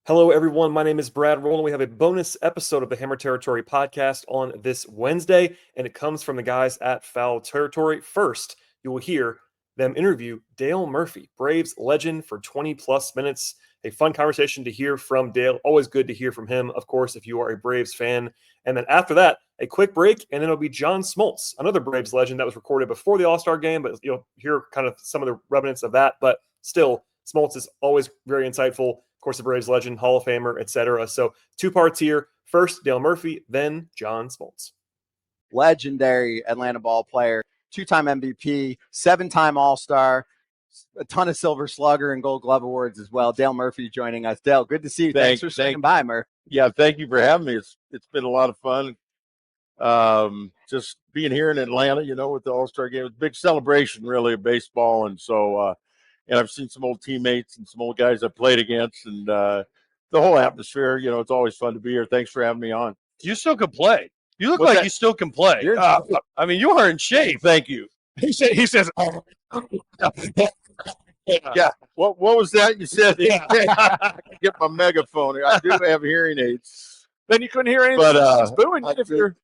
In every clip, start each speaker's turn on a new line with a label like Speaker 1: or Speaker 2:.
Speaker 1: Hello, everyone. My name is Brad Rowland. We have a bonus episode of the Hammer Territory podcast on this Wednesday, and it comes from the guys at Foul Territory. First, you will hear them interview Dale Murphy, Braves legend for 20 plus minutes. A fun conversation to hear from Dale. Always good to hear from him, of course, if you are a Braves fan. And then after that, a quick break, and then it'll be John Smoltz, another Braves legend that was recorded before the All-Star game, but you'll hear kind of some of the remnants of that. But still, Smoltz is always very insightful. Of course, a Braves legend, Hall of Famer, etc. So two parts here. First, Dale Murphy, then John Smoltz.
Speaker 2: Legendary Atlanta ball player, two-time MVP, seven-time All-Star, a ton of Silver Slugger and Gold Glove awards as well. Dale Murphy joining us. Dale, good to see you. Thanks for swinging by, Murph.
Speaker 3: Yeah, thank you for having me. It's been a lot of fun. Just being here in Atlanta, with the All-Star game. It's a big celebration, really, of baseball. And so, and I've seen some old teammates and some old guys I played against, and the whole atmosphere. It's always fun to be here. Thanks for having me on.
Speaker 4: You still can play. You look like you still can play. I mean, you are in shape.
Speaker 3: Thank you.
Speaker 4: He says.
Speaker 3: Yeah. What was that you said?
Speaker 4: Yeah.
Speaker 3: Get my megaphone. I do have hearing aids.
Speaker 4: Then you couldn't hear anything.
Speaker 3: But
Speaker 4: He's booing you if you're.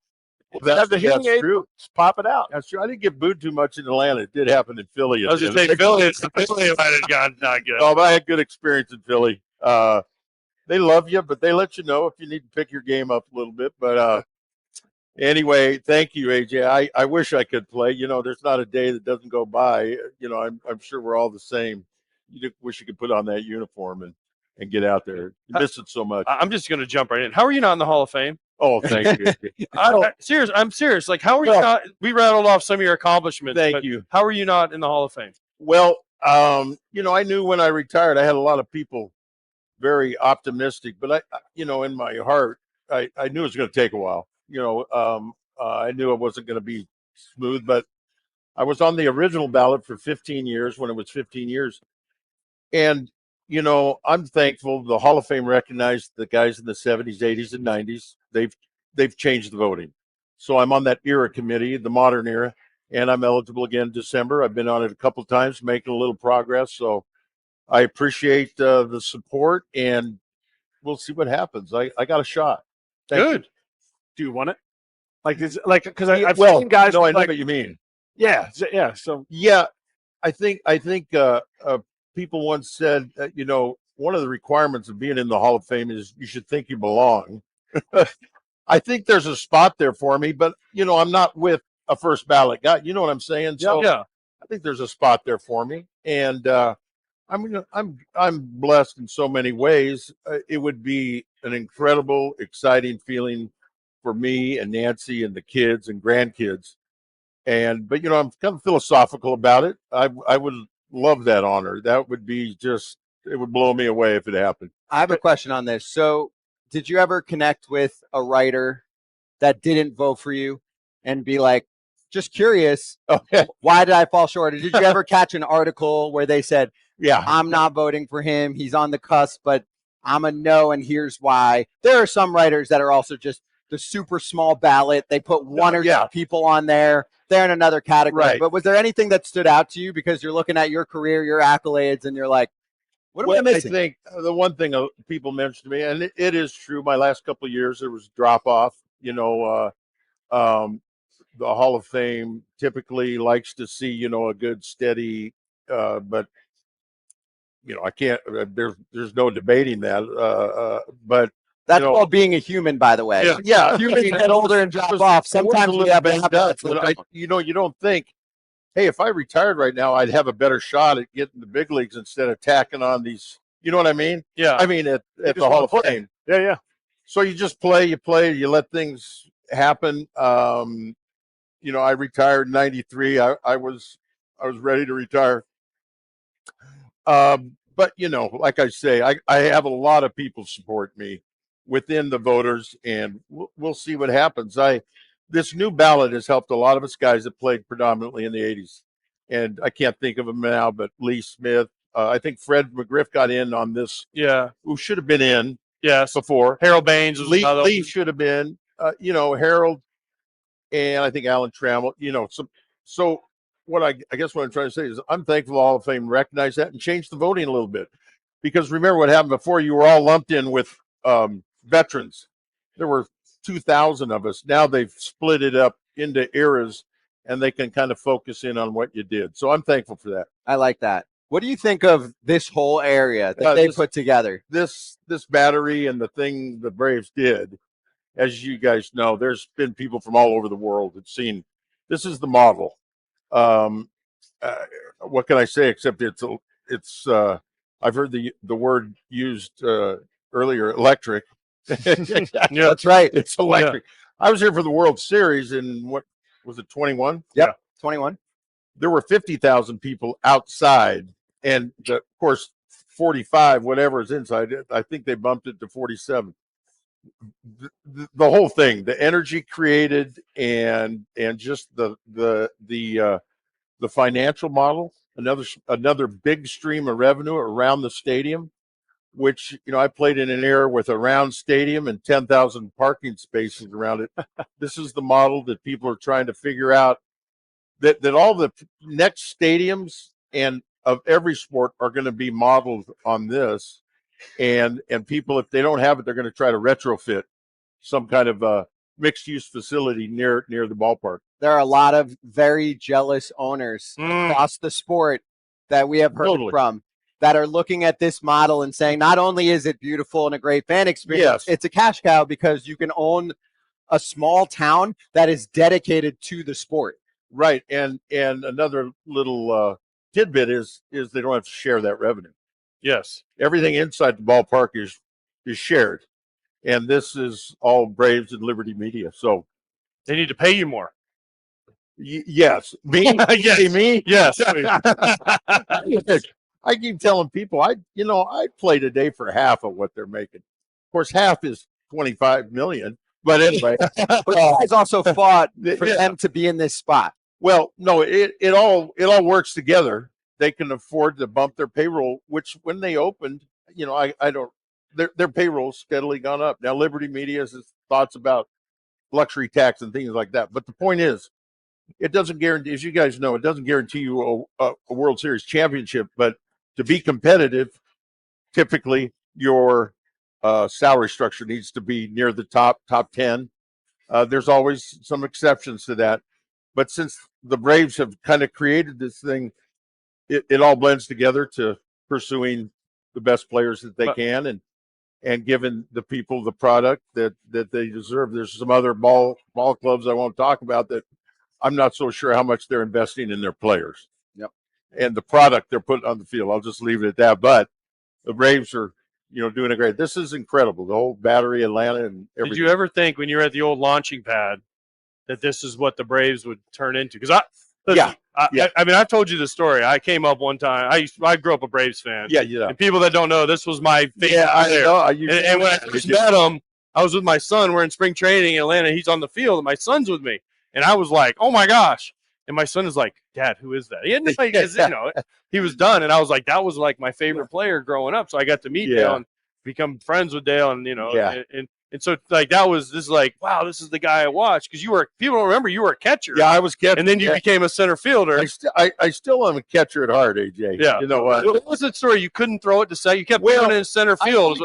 Speaker 3: That's
Speaker 4: the hearing aid.
Speaker 3: true.
Speaker 4: Just pop it out.
Speaker 3: That's true. I didn't get booed too much in Atlanta. It did happen in Philly.
Speaker 4: I was just saying, Philly might have gone not good.
Speaker 3: Oh, but I had good experience in Philly. They love you, but they let you know if you need to pick your game up a little bit. But anyway, thank you, AJ. I wish I could play. There's not a day that doesn't go by. I'm sure we're all the same. You wish you could put on that uniform and get out there. You miss it so much.
Speaker 4: I'm just going to jump right in. How are you not in the Hall of Fame?
Speaker 3: Oh, thank you.
Speaker 4: I'm serious. Like, how are you not? We rattled off some of your accomplishments.
Speaker 3: Thank you.
Speaker 4: How are you not in the Hall of Fame?
Speaker 3: Well, I knew when I retired, I had a lot of people very optimistic, but in my heart, I knew it was going to take a while. I knew it wasn't going to be smooth, but I was on the original ballot for 15 years when it was 15 years. And, I'm thankful the Hall of Fame recognized the guys in the 70s, 80s, and 90s. They've changed the voting. So I'm on that era committee, the modern era, and I'm eligible again in December. I've been on it a couple of times, making a little progress. So I appreciate the support, and we'll see what happens. I got a shot.
Speaker 4: Good.
Speaker 3: You.
Speaker 4: Do you want it? Because I've seen guys.
Speaker 3: No, I know what you mean.
Speaker 4: Yeah. So
Speaker 3: yeah, I think people once said, one of the requirements of being in the Hall of Fame is you should think you belong. I think there's a spot there for me, but I'm not with a first ballot guy. You know what I'm saying? So
Speaker 4: yeah.
Speaker 3: I think there's a spot there for me, and I'm blessed in so many ways. It would be an incredible, exciting feeling for me and Nancy and the kids and grandkids. But I'm kind of philosophical about it. I would love that honor. That would be it would blow me away if it happened.
Speaker 2: I have a question on this. So did you ever connect with a writer that didn't vote for you and be like, just curious,
Speaker 3: Okay.
Speaker 2: why did I fall short? Or did you ever catch an article where they said,
Speaker 3: Yeah.
Speaker 2: I'm not voting for him, he's on the cusp, but I'm a no, and here's why? There are some writers that are also just the super small ballot. They put one or two people on there. They're in another category.
Speaker 3: Right.
Speaker 2: But was there anything that stood out to you because you're looking at your career, your accolades, and you're like, what am I missing?
Speaker 3: I think the one thing people mentioned to me, and it is true, my last couple of years, there was drop off. The Hall of Fame typically likes to see, a good steady, but I can't, there's no debating that. But
Speaker 2: that's called being a human, by the way.
Speaker 3: Yeah.
Speaker 2: Humans get older and drop off. Sometimes we have habits.
Speaker 3: You don't think, hey, if I retired right now, I'd have a better shot at getting the big leagues instead of tacking on these. You know what I mean?
Speaker 4: Yeah.
Speaker 3: I mean, at the Hall of Fame.
Speaker 4: Yeah.
Speaker 3: So you just play, you let things happen. I retired in '93. I was ready to retire. But like I say, I have a lot of people support me within the voters, and we'll see what happens. This new ballot has helped a lot of us guys that played predominantly in the 80s. And I can't think of them now, but Lee Smith, I think Fred McGriff got in on this.
Speaker 4: Yeah.
Speaker 3: Who should have been in
Speaker 4: Yes.
Speaker 3: before.
Speaker 4: Harold Baines was another.
Speaker 3: Lee should have been, Harold, and I think Alan Trammell, so what I guess what I'm trying to say is I'm thankful the Hall of Fame recognized that and changed the voting a little bit, because remember what happened before. You were all lumped in with veterans. There were 2,000 of us. Now they've split it up into eras, and they can kind of focus in on what you did. So I'm thankful for that.
Speaker 2: I like that. What do you think of this whole area that they put together?
Speaker 3: This battery and the thing the Braves did, as you guys know, there's been people from all over the world that seen. This is the model. What can I say except it's I've heard the word used earlier, electric.
Speaker 2: Yeah, that's right.
Speaker 3: It's electric. Yeah. I was here for the World Series in what was it, 21?
Speaker 2: Yep, yeah. 21.
Speaker 3: There were 50,000 people outside, and of course 45, whatever is inside. I think they bumped it to 47. The whole thing, the energy created, and just the financial model, another big stream of revenue around the stadium, which, I played in an era with a round stadium and 10,000 parking spaces around it. This is the model that people are trying to figure out, that all the next stadiums and of every sport are going to be modeled on this. And people, if they don't have it, they're going to try to retrofit some kind of mixed use facility near the ballpark.
Speaker 2: There are a lot of very jealous owners across the sport that we have heard from that are looking at this model and saying, not only is it beautiful and a great fan experience, it's a cash cow because you can own a small town that is dedicated to the sport.
Speaker 3: Right. And another little tidbit is they don't have to share that revenue.
Speaker 4: Yes.
Speaker 3: Everything inside the ballpark is shared. And this is all Braves and Liberty Media. So
Speaker 4: they need to pay you more.
Speaker 3: Yes. Me?
Speaker 4: Yes.
Speaker 3: Me?
Speaker 4: Yes.
Speaker 3: I keep telling people, I play today for half of what they're making. Of course, half is 25 million. But anyway,
Speaker 2: but you guys also fought for them to be in this spot.
Speaker 3: Well, no, it all works together. They can afford to bump their payroll, which when they opened, I don't. Their payroll's steadily gone up. Now, Liberty Media has thoughts about luxury tax and things like that. But the point is, it doesn't guarantee, as you guys know, it doesn't guarantee you a World Series championship. But to be competitive, typically your salary structure needs to be near the top 10. There's always some exceptions to that. But since the Braves have kind of created this thing, it all blends together to pursuing the best players that they can and giving the people the product that they deserve. There's some other ball clubs I won't talk about that I'm not so sure how much they're investing in their players.
Speaker 2: Yep.
Speaker 3: And the product they're putting on the field. I'll just leave it at that. But the Braves are, doing a great. This is incredible. The whole battery, Atlanta, and everything.
Speaker 4: Did you ever think when you were at the old launching pad that this is what the Braves would turn into? Because I mean, I've told you the story. I came up one time. I grew up a Braves fan.
Speaker 3: Yeah.
Speaker 4: And people that don't know, this was my favorite player.
Speaker 3: I know.
Speaker 4: And when I first met him, I was with my son. We're in spring training in Atlanta. He's on the field, and my son's with me. And I was like, oh, my gosh. And my son is like, Dad, who is that? He hadn't he was done. And I was like, that was like my favorite player growing up. So I got to meet Dale and become friends with Dale. And, and so like this is like, wow, this is the guy I watched. Because people don't remember, you were a catcher.
Speaker 3: Yeah, I was catcher.
Speaker 4: And then you became a center fielder.
Speaker 3: I still am a catcher at heart, AJ.
Speaker 4: Yeah.
Speaker 3: You know what?
Speaker 4: What was that story? You couldn't throw it to center. You kept throwing it in center field.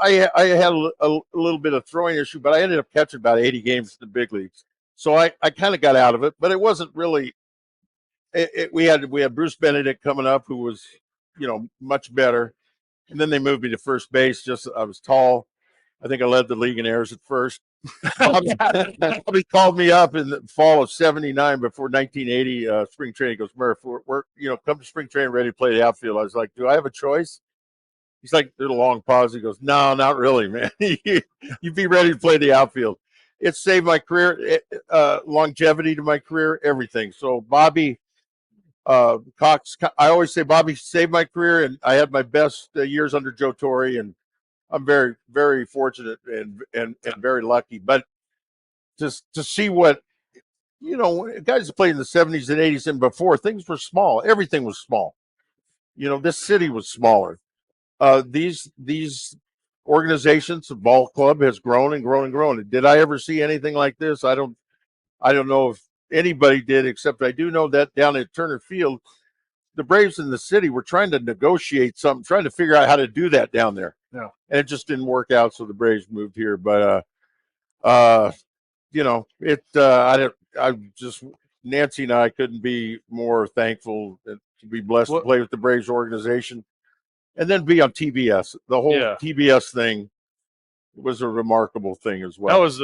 Speaker 3: I had a little bit of throwing issue, but I ended up catching about 80 games in the big leagues. So I kind of got out of it, but it wasn't really. We had Bruce Benedict coming up, who was, much better, and then they moved me to first base. I was tall. I think I led the league in errors at first. Bobby called me up in the fall of '79 before 1980 spring training. He goes, Murph, we're come to spring training ready to play the outfield. I was like, do I have a choice? He's like, there's a long pause. He goes, no, not really, man. You'd be ready to play the outfield. It saved my career, longevity to my career, everything. So Bobby Cox, I always say Bobby saved my career, and I had my best years under Joe Torre, and I'm very, very fortunate and very lucky. But just to see what, guys that played in the 70s and 80s and before, things were small. Everything was small. This city was smaller. These organizations, the ball club has grown and grown and grown. Did I ever see anything like this? I don't know if anybody did, except I do know that down at Turner Field, the Braves in the city were trying to negotiate something, trying to figure out how to do that down there.
Speaker 5: Yeah.
Speaker 3: And it just didn't work out, so the Braves moved here. But Nancy and I couldn't be more thankful to be blessed to play with the Braves organization and then be on TBS. The whole TBS thing was a remarkable thing as well.
Speaker 4: That was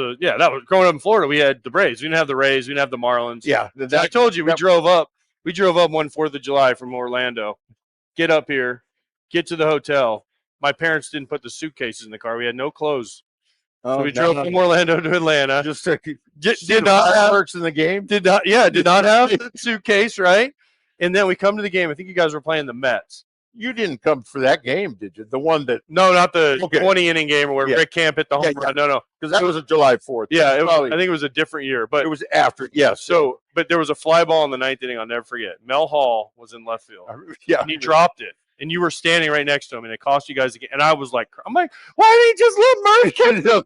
Speaker 4: growing up in Florida. We had the Braves. We didn't have the Rays. We didn't have the Marlins.
Speaker 3: Yeah.
Speaker 4: I told you, we drove up one 4th of July from Orlando, get up here, get to the hotel. My parents didn't put the suitcases in the car. We had no clothes. So we drove from Orlando to Atlanta.
Speaker 3: Just to
Speaker 4: did not have
Speaker 3: works in the game.
Speaker 4: Did not have the suitcase, right? And then we come to the game. I think you guys were playing the Mets.
Speaker 3: You didn't come for that game, did you? The one that
Speaker 4: not the 20-inning game where Rick Camp hit the home run. No,
Speaker 3: because that was a July 4th.
Speaker 4: Yeah, I think it was a different year, but
Speaker 3: it was after. Yes.
Speaker 4: So, but there was a fly ball in the 9th inning. I'll never forget. Mel Hall was in left field.
Speaker 3: Yeah,
Speaker 4: and he dropped it. And you were standing right next to him, and it cost you guys again. And I was like, why did he just let Murray get it?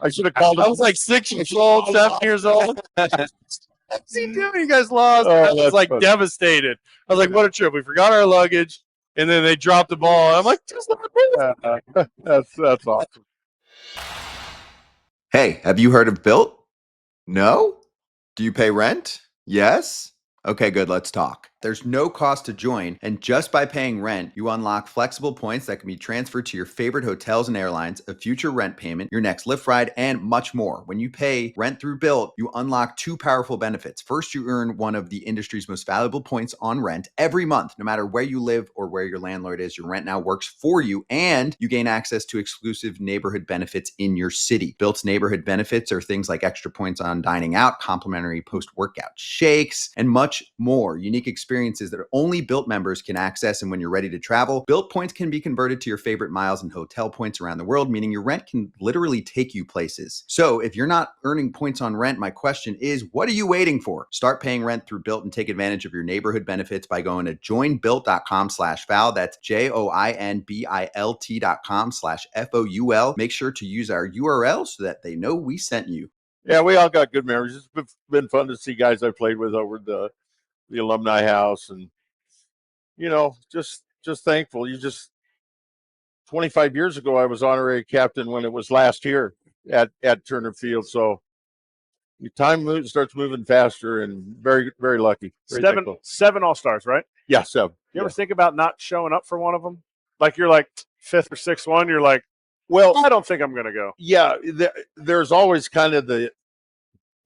Speaker 3: I should have called him.
Speaker 4: I was like 6 years old, 7 years old. What's he doing? You guys lost. I was like devastated. I was like, what a trip. We forgot our luggage, and then they dropped the ball. I'm like, just let me.
Speaker 3: That's awesome.
Speaker 6: Hey, have you heard of Built? No? Do you pay rent? Yes? Okay, good. Let's talk. There's no cost to join, and just by paying rent, you unlock flexible points that can be transferred to your favorite hotels and airlines, a future rent payment, your next Lyft ride, and much more. When you pay rent through Built, you unlock 2 powerful benefits. First, you earn one of the industry's most valuable points on rent every month. No matter where you live or where your landlord is, your rent now works for you, and you gain access to exclusive neighborhood benefits in your city. Built's neighborhood benefits are things like extra points on dining out, complimentary post-workout shakes, and much more. Unique experiences that only Built members can access. And when you're ready to travel, Built points can be converted to your favorite miles and hotel points around the world, meaning your rent can literally take you places. So if you're not earning points on rent, my question is, what are you waiting for? Start paying rent through Built and take advantage of your neighborhood benefits by going to joinbuilt.com/foul. That's joinbilt.com/FOUL. Make sure to use our URL so that they know we sent you.
Speaker 3: Yeah, we all got good memories. It's been fun to see guys I played with over the alumni house, and just thankful. 25 years ago I was honorary captain when it was last here at Turner Field, so time starts moving faster, and very, very lucky. Very
Speaker 5: 7 All-Stars, right?
Speaker 3: Yeah, 7.
Speaker 5: You ever think about not showing up for one of them? Like you're like 5th or 6th one, you're like, well, I don't think I'm going to go.
Speaker 3: Yeah, there's always kind of the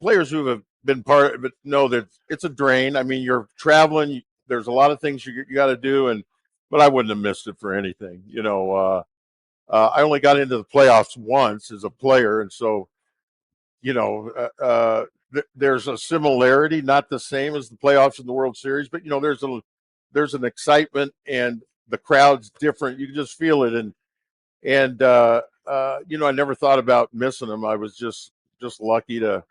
Speaker 3: players who have been part of it know that it's a drain. I mean, you're traveling. There's a lot of things you got to do, but I wouldn't have missed it for anything. I only got into the playoffs once as a player, and so there's a similarity, not the same as the playoffs in the World Series, but there's an excitement, and the crowd's different. You can just feel it, and I never thought about missing them. I was just lucky to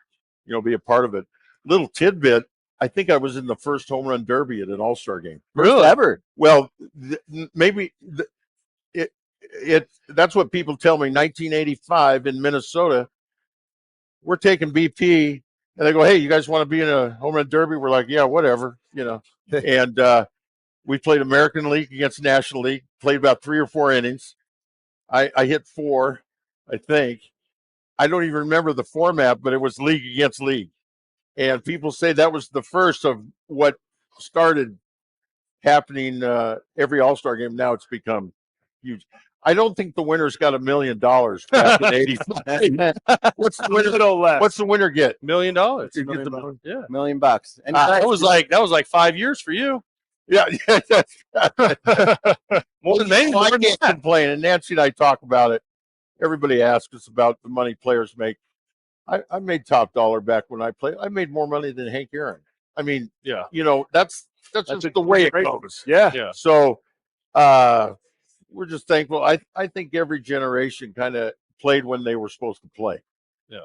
Speaker 3: be a part of it. Little tidbit, I think I was in the first home run derby at an All-Star game.
Speaker 2: Really? Ever?
Speaker 3: Well, that's what people tell me. 1985 in Minnesota, we're taking BP, and they go, hey, you guys want to be in a home run derby? We're like, yeah, whatever, And we played American League against National League, played about 3 or 4 innings. I hit 4, I think. I don't even remember the format, but it was league against league. And people say that was the first of what started happening every All-Star game. Now it's become huge. I don't think the winner's got $1 million back in '85. What's the winner get?
Speaker 4: $1 million.
Speaker 2: $1 million. And
Speaker 4: that was like 5 years for you.
Speaker 3: Yeah.
Speaker 4: More than me.
Speaker 3: I can't complain. And Nancy and I talk about it. Everybody asks us about the money players make. I made top dollar back when I played. I made more money than Hank Aaron. I mean,
Speaker 4: yeah,
Speaker 3: that's just the way it goes.
Speaker 5: Yeah.
Speaker 3: So we're just thankful. I think every generation kind of played when they were supposed to play.
Speaker 5: Yeah.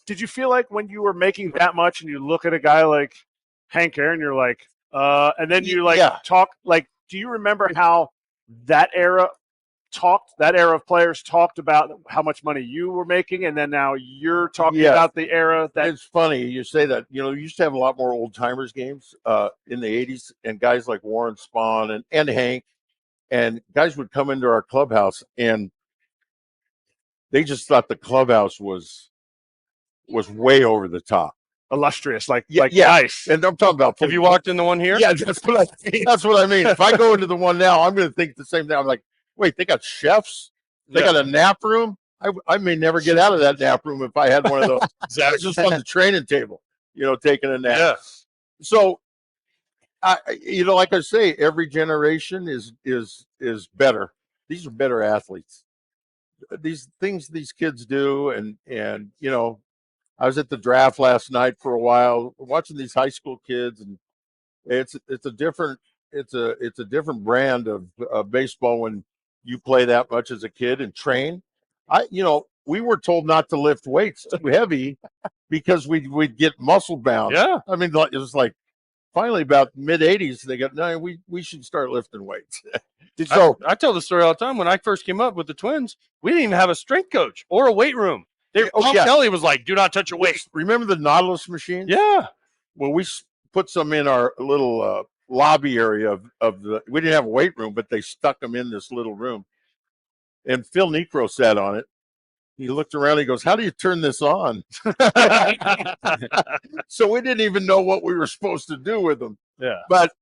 Speaker 5: Did you feel like when you were making that much and you look at a guy like Hank Aaron, you're like, and then you talk, like, do you remember how that era that era of players talked about how much money you were making, and then now you're talking about the era that
Speaker 3: it's funny you say that. You know, you used to have a lot more old timers games in the 80s, and guys like Warren Spahn and Hank, and guys would come into our clubhouse, and they just thought the clubhouse was way over the top.
Speaker 5: illustrious, like
Speaker 3: Yeah.
Speaker 5: nice.
Speaker 3: And I'm talking about.
Speaker 4: Have you walked in the one here?
Speaker 3: Yeah, that's what I mean. If I go into the one now, I'm going to think the same thing. I'm like, wait, they got chefs? They got a nap room? I may never get out of that nap room if I had one of those. I was just on the training table, taking a nap.
Speaker 4: Yeah.
Speaker 3: So, like I say, every generation is better. These are better athletes. These things these kids do, and I was at the draft last night for a while, watching these high school kids, and it's a different brand of baseball when you play that much as a kid and train. We were told not to lift weights too heavy because we'd get muscle bound.
Speaker 4: Yeah.
Speaker 3: I mean, it was like finally about mid 80s they got, no, we should start lifting weights. So
Speaker 4: I tell the story all the time. When I first came up with the Twins, we didn't even have a strength coach or a weight room. Tom Kelly was like, "Do not touch your weight."
Speaker 3: Remember the Nautilus machines?
Speaker 4: Yeah.
Speaker 3: Well, we put some in our little lobby area of the. We didn't have a weight room, but they stuck them in this little room. And Phil Necro sat on it. He looked around. He goes, "How do you turn this on?" So we didn't even know what we were supposed to do with them.
Speaker 4: Yeah.
Speaker 3: But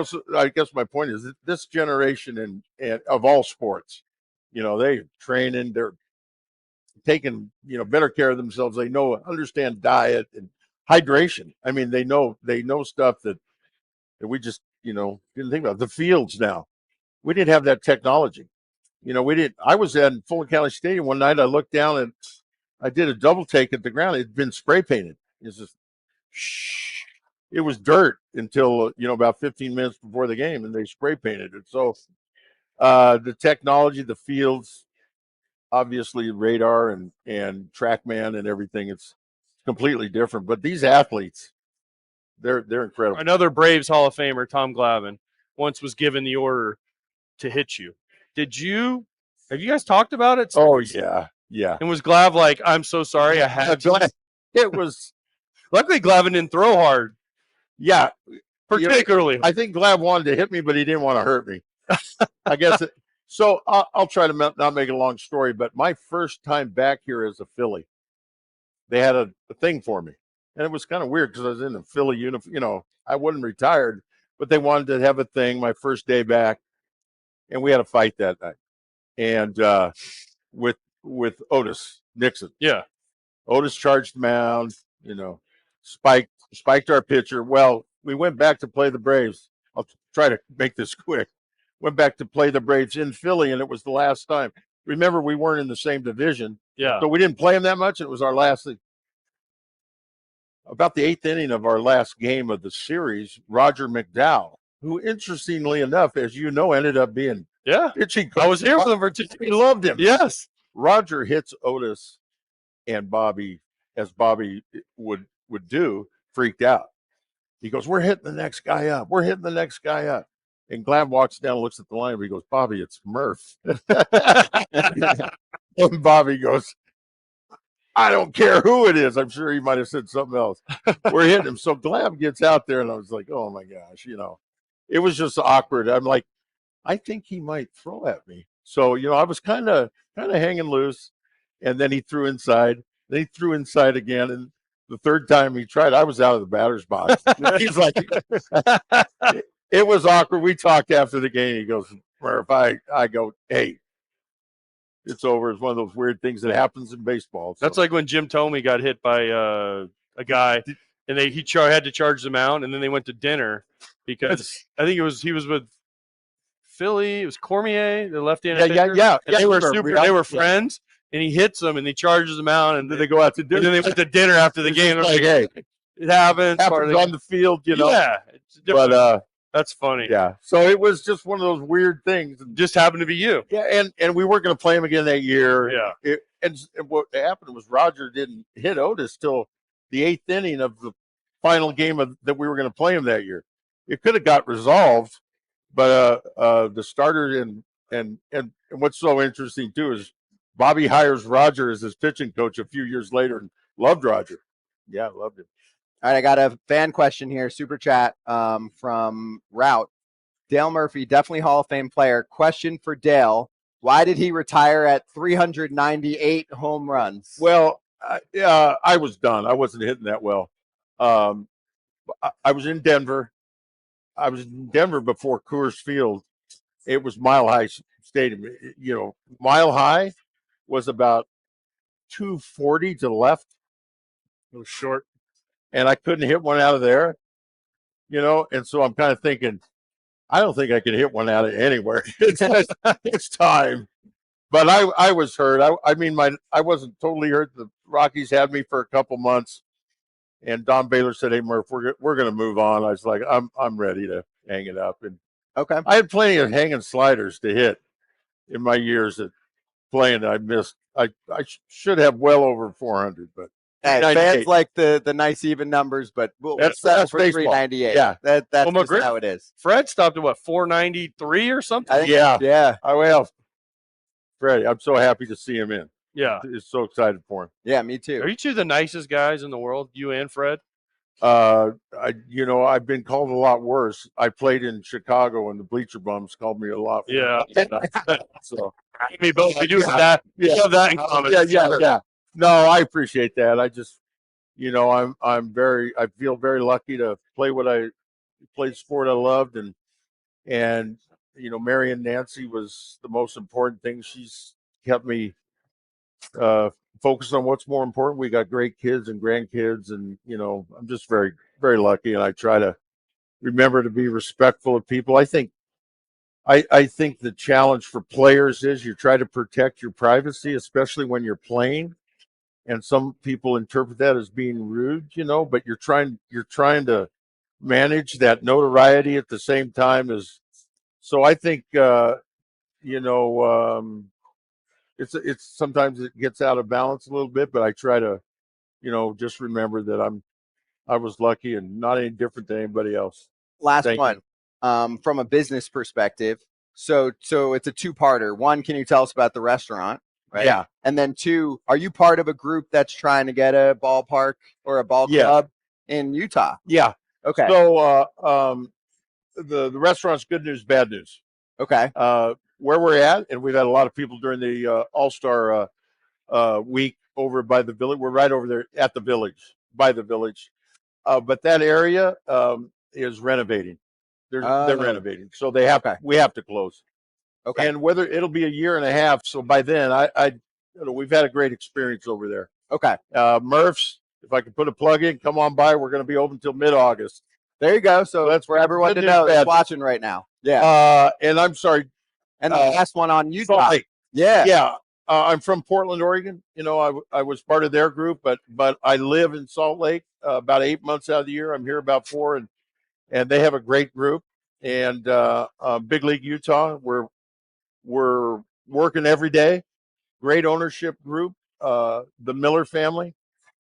Speaker 3: so I guess my point is that this generation and of all sports, they training, they're taking better care of themselves. They understand diet and hydration. I mean, they know stuff that we just didn't think about. The fields now, we didn't have that technology. We didn't. I was at Fulton County Stadium one night. I looked down and I did a double take at the ground. It'd been spray painted. It's just it was dirt until about 15 minutes before the game, and they spray painted it. So the technology, the fields, obviously radar and TrackMan and everything, it's completely different. But these athletes, they're incredible.
Speaker 4: Another Braves Hall of Famer, Tom Glavin, once was given the order to hit you. Have you guys talked about it?
Speaker 3: Oh yeah.
Speaker 4: And was Glav like, "I'm so sorry, I had to"?
Speaker 3: It was.
Speaker 4: Luckily, Glavin didn't throw hard.
Speaker 3: Yeah,
Speaker 4: particularly.
Speaker 3: I think Glav wanted to hit me, but he didn't want to hurt me. I guess. So I'll try to not make it a long story, but my first time back here as a Philly, they had a thing for me. And it was kind of weird because I was in a Philly uniform. I wasn't retired, but they wanted to have a thing my first day back. And we had a fight that night. And with Otis Nixon.
Speaker 4: Yeah.
Speaker 3: Otis charged the mound, spiked our pitcher. Well, we went back to play the Braves. I'll try to make this quick. Went back to play the Braves in Philly, and it was the last time. Remember, we weren't in the same division.
Speaker 4: Yeah.
Speaker 3: So we didn't play them that much. It was our last thing. About the 8th inning of our last game of the series, Roger McDowell, who, interestingly enough, as you know, ended up being pitching coach.
Speaker 4: I was here with him for 2
Speaker 3: We loved him.
Speaker 4: Yes.
Speaker 3: Roger hits Otis and Bobby, as Bobby would do, freaked out. He goes, "We're hitting the next guy up. We're hitting the next guy up." And Glav walks down and looks at the line. He goes, "Bobby, it's Murph." And Bobby goes, "I don't care who it is." I'm sure he might have said something else. We're hitting him. So Glav gets out there, and I was like, oh, my gosh, it was just awkward. I'm like, I think he might throw at me. So, I was kind of hanging loose. And then he threw inside. Then he threw inside again. And the third time he tried, I was out of the batter's box. He's like, it was awkward. We talked after the game. He goes, "Murph," I go, "Hey, it's over." It's one of those weird things that happens in baseball. So.
Speaker 4: That's like when Jim Thome got hit by a guy, and he had to charge them out, and then they went to dinner because I think he was with Philly. It was Cormier, the left-handed pitcher.
Speaker 3: Yeah.
Speaker 4: And they were they were friends, and he hits them, and he charges them out, and
Speaker 3: then they go out to dinner.
Speaker 4: And then they went to dinner after the game.
Speaker 3: Like, hey,
Speaker 4: it happens
Speaker 3: on the field,
Speaker 4: Yeah, it's different.
Speaker 3: But
Speaker 4: that's funny.
Speaker 3: Yeah. So it was just one of those weird things.
Speaker 4: Just happened to be you.
Speaker 3: Yeah, and we weren't going to play him again that year.
Speaker 4: Yeah.
Speaker 3: And what happened was Roger didn't hit Otis till the 8th inning of the final game that we were going to play him that year. It could have got resolved, but the starter and And what's so interesting too is Bobby hires Roger as his pitching coach a few years later and loved Roger. Yeah, loved him.
Speaker 2: All right, I got a fan question here, super chat from Route. Dale Murphy, definitely Hall of Fame player. Question for Dale: why did he retire at 398 home runs?
Speaker 3: Well, I was done. I wasn't hitting that well. I was in Denver. I was in Denver before Coors Field. It was Mile High Stadium. You know, Mile High was about 240 to the left.
Speaker 5: It was short.
Speaker 3: And I couldn't hit one out of there, you know. And so I'm kind of thinking, I don't think I can hit one out of anywhere. It's time. But I was hurt. I mean, I wasn't totally hurt. The Rockies had me for a couple months, and Don Baylor said, "Hey, Murph, we're going to move on." I was like, I'm ready to hang it up. And
Speaker 2: Okay.
Speaker 3: I had plenty of hanging sliders to hit in my years at playing. I missed. I should have well over 400, but
Speaker 2: Hey, fans like the nice even numbers, but we'll settle for
Speaker 3: baseball.
Speaker 2: 398.
Speaker 3: Yeah.
Speaker 2: That's
Speaker 4: Well,
Speaker 2: just
Speaker 4: McGriff-
Speaker 2: how it is.
Speaker 4: Fred stopped at what, 493 or something?
Speaker 2: I think,
Speaker 3: Yeah.
Speaker 2: yeah,
Speaker 3: Well, Freddie, I'm so happy to see him in.
Speaker 4: Yeah.
Speaker 3: It's so excited for him.
Speaker 2: yeah, me too.
Speaker 4: Are you two the nicest guys in the world, you and Fred?
Speaker 3: I've been called a lot worse. I played in Chicago, and the bleacher bums called me a lot.
Speaker 4: Yeah.
Speaker 3: So
Speaker 4: Me both. We do have that. We have that in common.
Speaker 3: yeah. No, I appreciate that. I just, I feel very lucky to play the sport I loved, and Mary and Nancy was the most important thing. She's kept me focused on what's more important. We got great kids and grandkids, and I'm just very, very lucky, and I try to remember to be respectful of people. I think the challenge for players is you try to protect your privacy, especially when you're playing. And some people interpret that as being rude, but you're trying to manage that notoriety at the same time as. So I think, it's sometimes it gets out of balance a little bit, but I try to, just remember that I was lucky and not any different than anybody else.
Speaker 2: Last
Speaker 3: Thank
Speaker 2: one, from a business perspective. So it's a two-parter. One, can you tell us about the restaurant? Right?
Speaker 3: Yeah.
Speaker 2: And then two, are you part of a group that's trying to get a ballpark or a ball
Speaker 3: Yeah.
Speaker 2: club in Utah?
Speaker 3: Yeah.
Speaker 2: Okay.
Speaker 3: So the restaurant's good news, bad news.
Speaker 2: Okay.
Speaker 3: Where we're at, and we've had a lot of people during the All-Star week over by the village. We're right over there at the village, by the village. But that area is renovating. They're renovating, so we have to close.
Speaker 2: Okay.
Speaker 3: And whether it'll be a year and a half, so by then, we've had a great experience over there.
Speaker 2: Okay.
Speaker 3: Murph's, if I can put a plug in, come on by. We're going to be open until mid-August.
Speaker 2: There you go. So that's for everyone to know that's watching right now. Yeah.
Speaker 3: And I'm sorry.
Speaker 2: And the last one on Utah.
Speaker 3: Salt Lake.
Speaker 2: Yeah.
Speaker 3: Yeah. I'm from Portland, Oregon. I was part of their group, but I live in Salt Lake about 8 months out of the year. I'm here about 4, and they have a great group. And Big League Utah, we're working every day. Great ownership group. The Miller family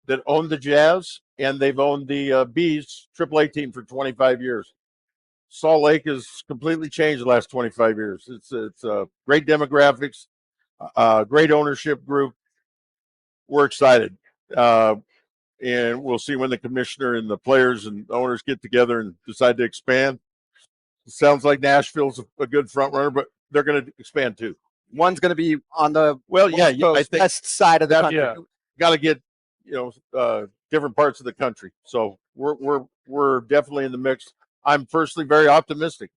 Speaker 3: that owned the Jazz, and they've owned the Bees AAA team for 25 years. Salt Lake has completely changed the last 25 years. It's great demographics, great ownership group. We're excited. And we'll see when the commissioner and the players and owners get together and decide to expand. It sounds like Nashville's a good front runner, but they're going to expand too.
Speaker 2: One's going to be on the
Speaker 3: I think
Speaker 2: west side of the country.
Speaker 3: Yeah, got to get different parts of the country. So we're definitely in the mix. I'm personally very optimistic.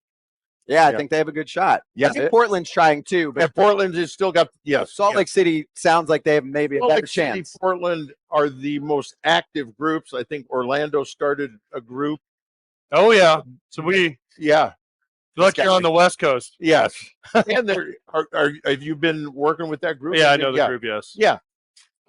Speaker 2: Yeah, I think they have a good shot.
Speaker 3: Yeah.
Speaker 2: I think Portland's trying too, but
Speaker 3: Portland has still got
Speaker 2: Salt Lake City sounds like they have maybe a better chance.
Speaker 3: Portland are the most active groups. I think Orlando started a group.
Speaker 4: Oh yeah. So like you're on the West Coast.
Speaker 3: Yes. And have you been working with that group?
Speaker 4: Yeah, I know the group. Yes.
Speaker 3: Yeah.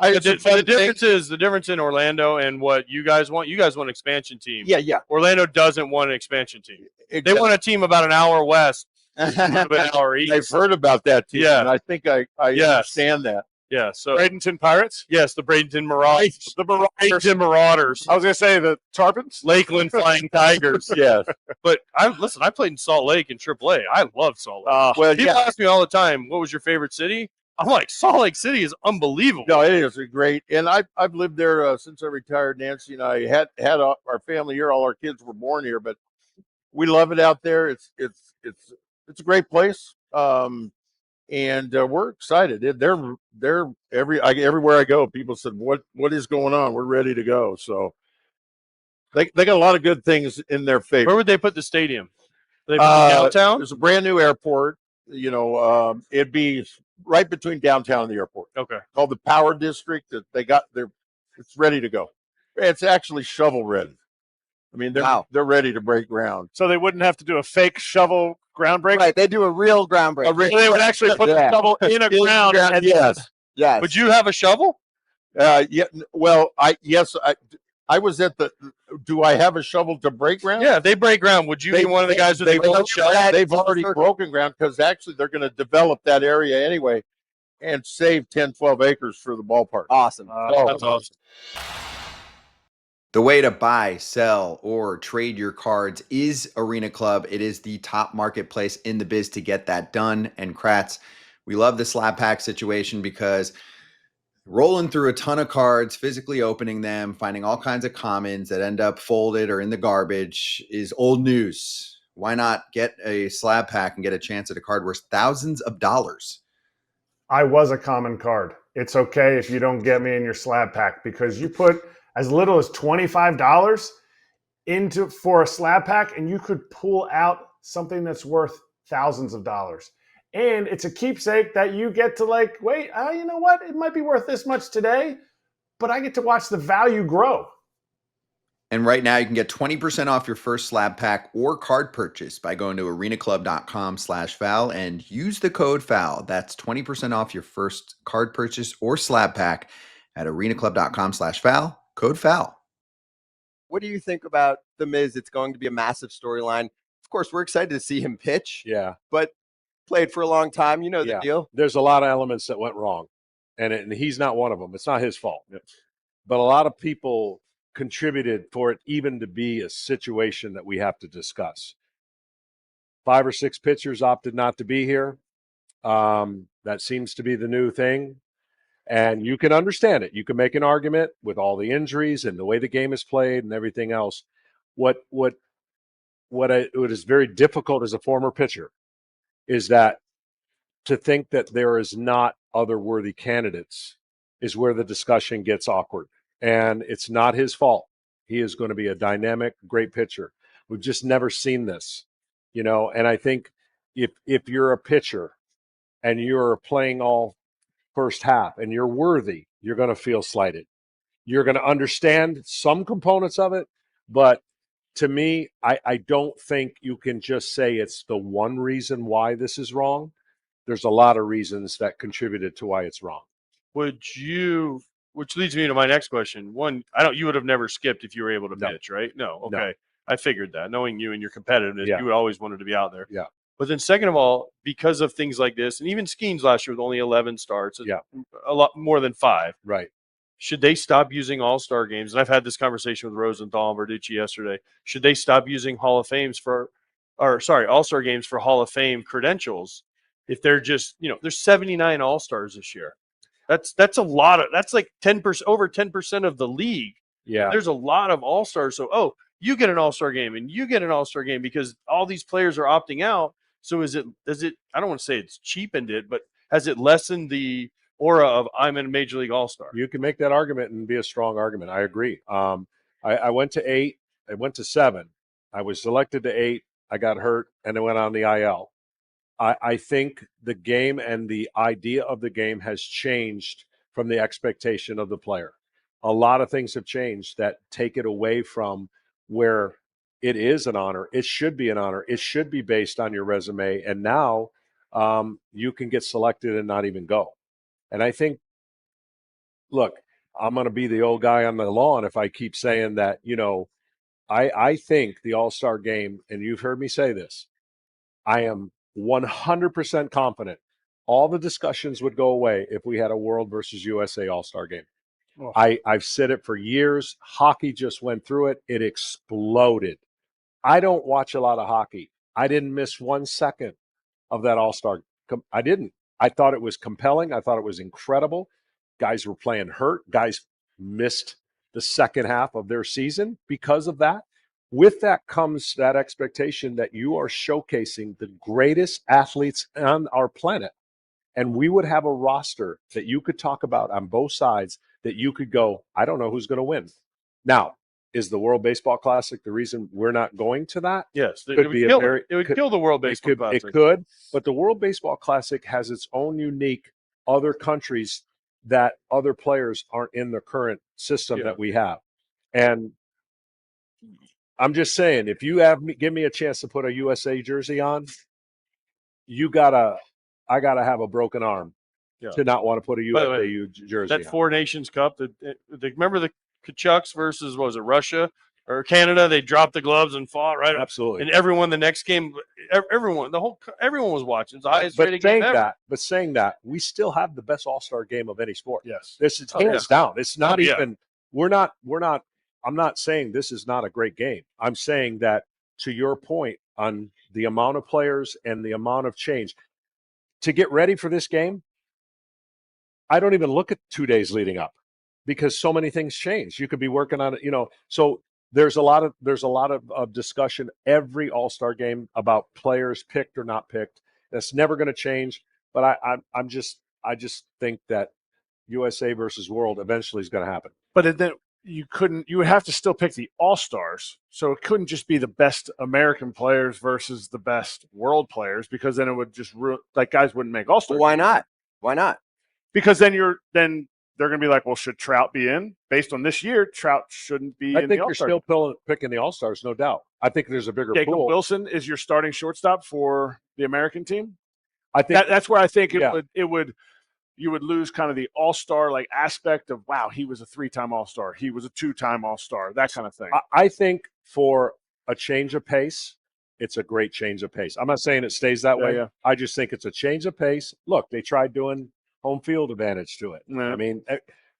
Speaker 4: The difference in Orlando and what you guys want. You guys want an expansion team.
Speaker 3: Yeah.
Speaker 4: Orlando doesn't want an expansion team. They want a team about an hour west, an hour east.
Speaker 3: I've heard about that team.
Speaker 4: Yeah.
Speaker 3: And I think I understand that.
Speaker 4: Yeah. So
Speaker 5: Bradenton Pirates.
Speaker 4: yes, the Bradenton Marauders.
Speaker 5: The Marauders.
Speaker 4: Bradenton Marauders.
Speaker 5: I was gonna say the Tarpons.
Speaker 4: Lakeland Flying Tigers.
Speaker 3: Yes.
Speaker 4: But I played in Salt Lake in AAA. I love Salt Lake.
Speaker 3: Well,
Speaker 4: People
Speaker 3: yeah.
Speaker 4: ask me all the time, what was your favorite city? I'm like, Salt Lake City is unbelievable.
Speaker 3: No, it is great, and I've lived there since I retired. Nancy and I had our family here. All our kids were born here, but we love it out there. It's a great place, and we're excited. They're everywhere I go. People said, "What is going on?" We're ready to go. So they got a lot of good things in their favor.
Speaker 4: Where would they put the stadium? They put it downtown?
Speaker 3: There's a brand new airport. It'd be right between downtown and the airport.
Speaker 4: Okay.
Speaker 3: Called the Power District. That it's ready to go. It's actually shovel ready. I mean, they're ready to break ground.
Speaker 5: So they wouldn't have to do a fake shovel groundbreak.
Speaker 2: Right, they do a real groundbreak.
Speaker 5: So they would actually put the shovel in a ground. And
Speaker 3: Yes.
Speaker 2: Yes.
Speaker 4: Would you have a shovel?
Speaker 3: Yeah. Well, I was at the. Do I have a shovel to break ground?
Speaker 4: Yeah, if they break ground, would you be one of the guys with
Speaker 3: they've
Speaker 4: the shovel?
Speaker 3: They've already broken ground because actually they're going to develop that area anyway and save 10, 12 acres for the ballpark.
Speaker 2: Awesome.
Speaker 4: That's awesome.
Speaker 6: The way to buy, sell, or trade your cards is Arena Club. It is the top marketplace in the biz to get that done. And Kratz, we love the slab pack situation because rolling through a ton of cards, physically opening them, finding all kinds of commons that end up folded or in the garbage is old news. Why not get a slab pack and get a chance at a card worth thousands of dollars?
Speaker 5: I was a common card. It's okay if you don't get me in your slab pack because you put as little as $25 for a slab pack and you could pull out something that's worth thousands of dollars. And it's a keepsake that you get to wait, you know what? It might be worth this much today, but I get to watch the value grow.
Speaker 6: And right now you can get 20% off your first slab pack or card purchase by going to arenaclub.com/foul and use the code FOUL. That's 20% off your first card purchase or slab pack at arenaclub.com/foul, code FOUL.
Speaker 2: What do you think about The Miz? It's going to be a massive storyline. Of course, we're excited to see him pitch.
Speaker 7: Yeah.
Speaker 2: But played for a long time. You know the deal.
Speaker 7: There's a lot of elements that went wrong, and he's not one of them. It's not his fault. But a lot of people contributed for it even to be a situation that we have to discuss. 5 or 6 pitchers opted not to be here. That seems to be the new thing. And you can understand it. You can make an argument with all the injuries and the way the game is played and everything else. What is very difficult as a former pitcher is that to think that there is not other worthy candidates is where the discussion gets awkward. And it's not his fault. He is going to be a dynamic, great pitcher. We've just never seen this, and I think if you're a pitcher and you're playing all first half and you're worthy, you're going to feel slighted. You're going to understand some components of it, but to me, I don't think you can just say it's the one reason why this is wrong. There's a lot of reasons that contributed to why it's wrong.
Speaker 4: Which leads me to my next question. One, you would have never skipped if you were able to pitch, right? No. Okay.
Speaker 7: No.
Speaker 4: I figured that. Knowing you and your competitiveness, you would always wanted to be out there.
Speaker 7: Yeah.
Speaker 4: But then second of all, because of things like this, and even Skeens last year with only 11 starts, a lot more than 5.
Speaker 7: Right.
Speaker 4: Should they stop using All-Star games? And I've had this conversation with Rosenthal and Verducci yesterday. Should they stop using All-Star games for Hall of Fame credentials if they're just, there's 79 All-Stars this year. That's a lot of, that's like 10%, over 10% of the league.
Speaker 7: Yeah.
Speaker 4: There's a lot of All-Stars. So, you get an All-Star game and you get an All-Star game because all these players are opting out. So does it, I don't want to say it's cheapened it, but has it lessened the aura of I'm a Major League All-Star?
Speaker 7: You can make that argument and be a strong argument. I agree. I went to 8. I went to 7. I was selected to 8. I got hurt and I went on the IL. I think the game and the idea of the game has changed from the expectation of the player. A lot of things have changed that take it away from where it is an honor. It should be an honor. It should be based on your resume. And now you can get selected and not even go. And I think, look, I'm going to be the old guy on the lawn if I keep saying that, I think the All-Star game, and you've heard me say this, I am 100% confident all the discussions would go away if we had a World versus USA All-Star game.
Speaker 5: Oh.
Speaker 7: I've said it for years. Hockey just went through it. It exploded. I don't watch a lot of hockey. I didn't miss 1 second of that All-Star. I didn't. I thought it was compelling. I thought it was incredible. Guys were playing hurt. Guys missed the second half of their season because of that. With that comes that expectation that you are showcasing the greatest athletes on our planet. And we would have a roster that you could talk about on both sides that you could go, I don't know who's going to win. Now, is the World Baseball Classic the reason we're not going to that?
Speaker 4: Yes,
Speaker 7: Could be a very,
Speaker 4: it would kill the World Baseball Classic.
Speaker 7: It could, but the World Baseball Classic has its own unique other countries that other players aren't in the current system that we have. And I'm just saying, if you give me a chance to put a USA jersey on, I gotta have a broken arm to not want to put a USA jersey on.
Speaker 4: That Four Nations Cup, remember the Kachucks versus, what was it, Russia or Canada? They dropped the gloves and fought, right?
Speaker 7: Absolutely.
Speaker 4: And everyone, the next game, everyone was watching. It's the highest rated game ever.
Speaker 7: But saying that, we still have the best All-Star game of any sport.
Speaker 5: Yes.
Speaker 7: This is hands down. It's not even, I'm not saying this is not a great game. I'm saying that, to your point on the amount of players and the amount of change, to get ready for this game, I don't even look at 2 days leading up because so many things change. You could be working on it, so there's a lot of discussion every All-Star game about players picked or not picked. That's never going to change. But I just think that USA versus World eventually is going to happen.
Speaker 5: But then you would have to still pick the All-Stars. So it couldn't just be the best American players versus the best world players, because then it would just guys wouldn't make All-Stars.
Speaker 2: Well, why not?
Speaker 5: Because then they're going to be like, well, should Trout be in? Based on this year, Trout shouldn't be in the All-Star.
Speaker 7: I think you're still picking the All-Stars, no doubt. I think there's a bigger
Speaker 5: Jacob
Speaker 7: pool.
Speaker 5: Wilson is your starting shortstop for the American team.
Speaker 7: I think
Speaker 5: that's where I think you would lose kind of the All-Star aspect of, wow, he was a 3-time All-Star, he was a 2-time All-Star, that kind of thing.
Speaker 7: I think for a change of pace, it's a great change of pace. I'm not saying it stays that way.
Speaker 5: Yeah.
Speaker 7: I just think it's a change of pace. Look, they tried doing home field advantage to it.
Speaker 5: Yeah.
Speaker 7: I mean,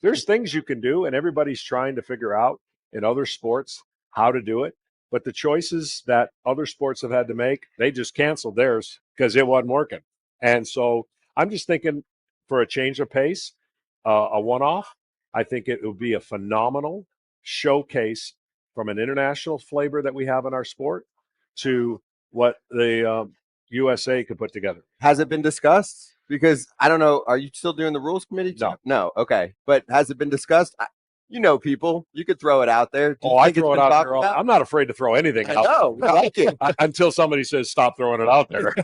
Speaker 7: there's things you can do, and everybody's trying to figure out in other sports how to do it. But the choices that other sports have had to make, they just canceled theirs because it wasn't working. And so I'm just thinking, for a change of pace, a one-off, I think it will be a phenomenal showcase from an international flavor that we have in our sport to what the USA could put together.
Speaker 2: Has it been discussed? Because I don't know. Are you still doing the rules committee? No. Okay. But has it been discussed? People, you could throw it out there.
Speaker 7: I throw it out there. I'm not afraid to throw anything out.
Speaker 2: No, I like it.
Speaker 7: Until somebody says stop throwing it out there.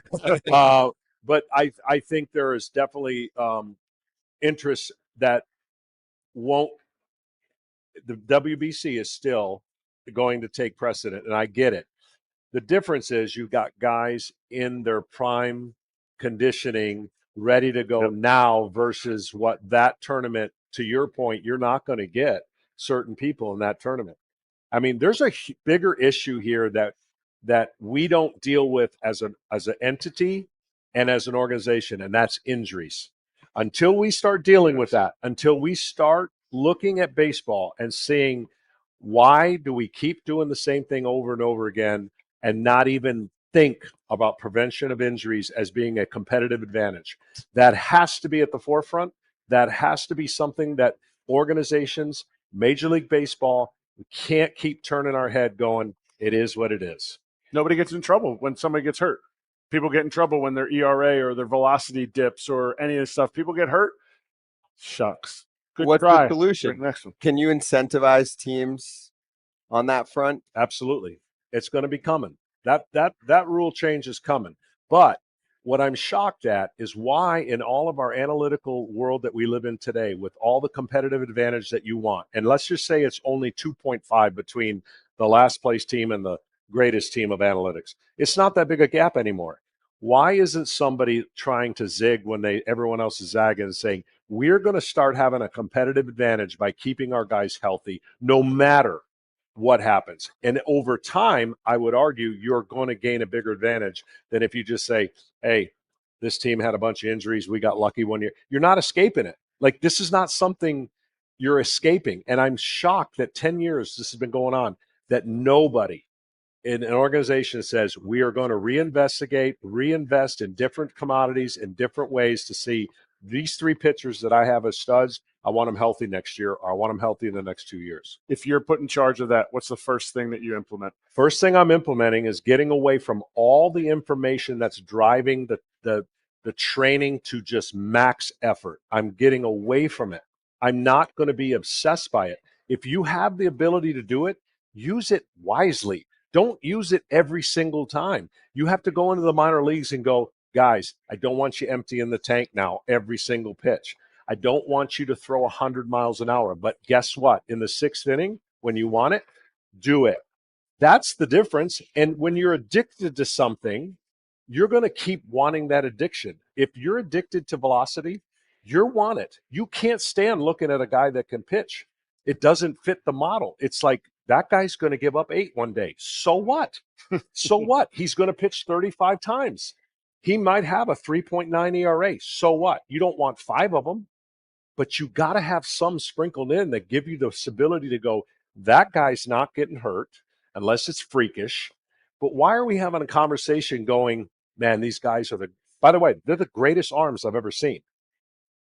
Speaker 7: But I think there is definitely interest that won't. The WBC is still going to take precedent, and I get it. The difference is you've got guys in their prime conditioning, ready to go now, versus what that tournament, to your point, you're not going to get certain people in that tournament. I mean, there's a bigger issue here that we don't deal with as an entity and as an organization, and that's injuries. Until we start dealing with that, until we start looking at baseball and seeing, why do we keep doing the same thing over and over again and not even think about prevention of injuries as being a competitive advantage? That has to be at the forefront. That has to be something that organizations, Major League Baseball, we can't keep turning our head going, it is what it is.
Speaker 5: Nobody gets in trouble when somebody gets hurt. People get in trouble when their ERA or their velocity dips or any of this stuff. People get hurt. Shucks.
Speaker 2: What's
Speaker 5: try.
Speaker 2: the solution?
Speaker 5: Next one.
Speaker 2: Can you incentivize teams on that front?
Speaker 7: Absolutely. It's going to be coming. That rule change is coming. But what I'm shocked at is why, in all of our analytical world that we live in today, with all the competitive advantage that you want, and let's just say it's only 2.5 between the last place team and the greatest team of analytics, it's not that big a gap anymore. Why isn't somebody trying to zig when everyone else is zagging and saying, we're going to start having a competitive advantage by keeping our guys healthy no matter what happens? And over time, I would argue you're going to gain a bigger advantage than if you just say, hey, This team had a bunch of injuries. We got lucky one year. You're not escaping it. Like, this is not something you're escaping. And I'm shocked that 10 years this has been going on, that nobody in an organization says we are going to reinvest in different commodities in different ways to see these three pitchers that I have as studs. I want them healthy next year, or I want them healthy in the next 2 years.
Speaker 4: If you're put in charge of that, what's the first thing that you implement?
Speaker 7: First thing I'm implementing is getting away from all the information that's driving the training to just max effort. I'm getting away from it. I'm not going to be obsessed by it. If you have the ability to do it, use it wisely. Don't use it every single time. You have to go into the minor leagues and go, guys, I don't want you emptying the tank now every single pitch. I don't want you to throw 100 miles an hour. But guess what? In the 6th inning, when you want it, do it. That's the difference. And when you're addicted to something, you're going to keep wanting that addiction. If you're addicted to velocity, you want it. You can't stand looking at a guy that can pitch. It doesn't fit the model. It's like, that guy's going to give up 8 one day. So what? So what? He's going to pitch 35 times. He might have a 3.9 ERA. So what? You don't want 5 of them, but you got to have some sprinkled in that give you the ability to go, that guy's not getting hurt unless it's freakish. But why are we having a conversation going, man, these guys are by the way, they're the greatest arms I've ever seen.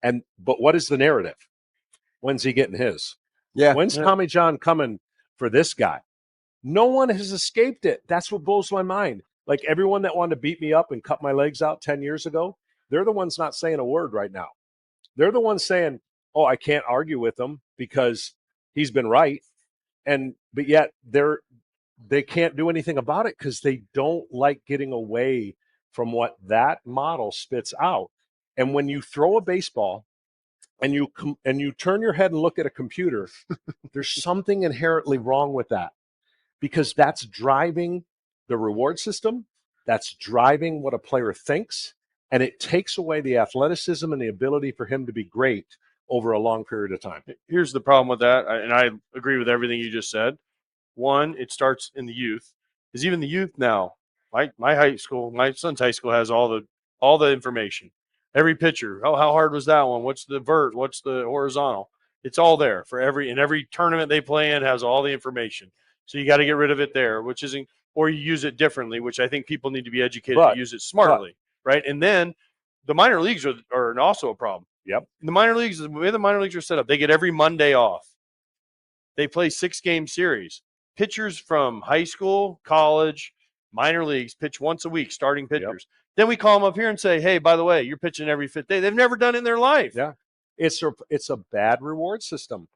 Speaker 7: But what is the narrative? When's he getting his?
Speaker 2: Yeah.
Speaker 7: When's Tommy John coming for this guy? No one has escaped it. That's what blows my mind. Like, everyone that wanted to beat me up and cut my legs out 10 years ago, they're the ones not saying a word right now. They're the ones saying, oh, I can't argue with him because he's been right. But yet they can't do anything about it because they don't like getting away from what that model spits out. And when you throw a baseball and you turn your head and look at a computer, there's something inherently wrong with that, because that's driving the reward system. That's driving what a player thinks, and it takes away the athleticism and the ability for him to be great over a long period of time.
Speaker 4: Here's the problem with that, and I agree with everything you just said. One, it starts in the youth, because even the youth now, my high school, my son's high school has all the information. Every pitcher, how hard was that one? What's the vert? What's the horizontal? It's all there for every tournament they play in has all the information. So you got to get rid of it there, which isn't, or you use it differently, which I think people need to be educated to use it smartly, right? And then the minor leagues are also a problem.
Speaker 7: Yep.
Speaker 4: The minor leagues, the way the minor leagues are set up, they get every Monday off. They play 6-game series. Pitchers from high school, college, minor leagues pitch once a week, starting pitchers. Yep. Then we call them up here and say, hey, by the way, you're pitching every 5th day. They've never done it in their life.
Speaker 7: Yeah. It's a bad reward system.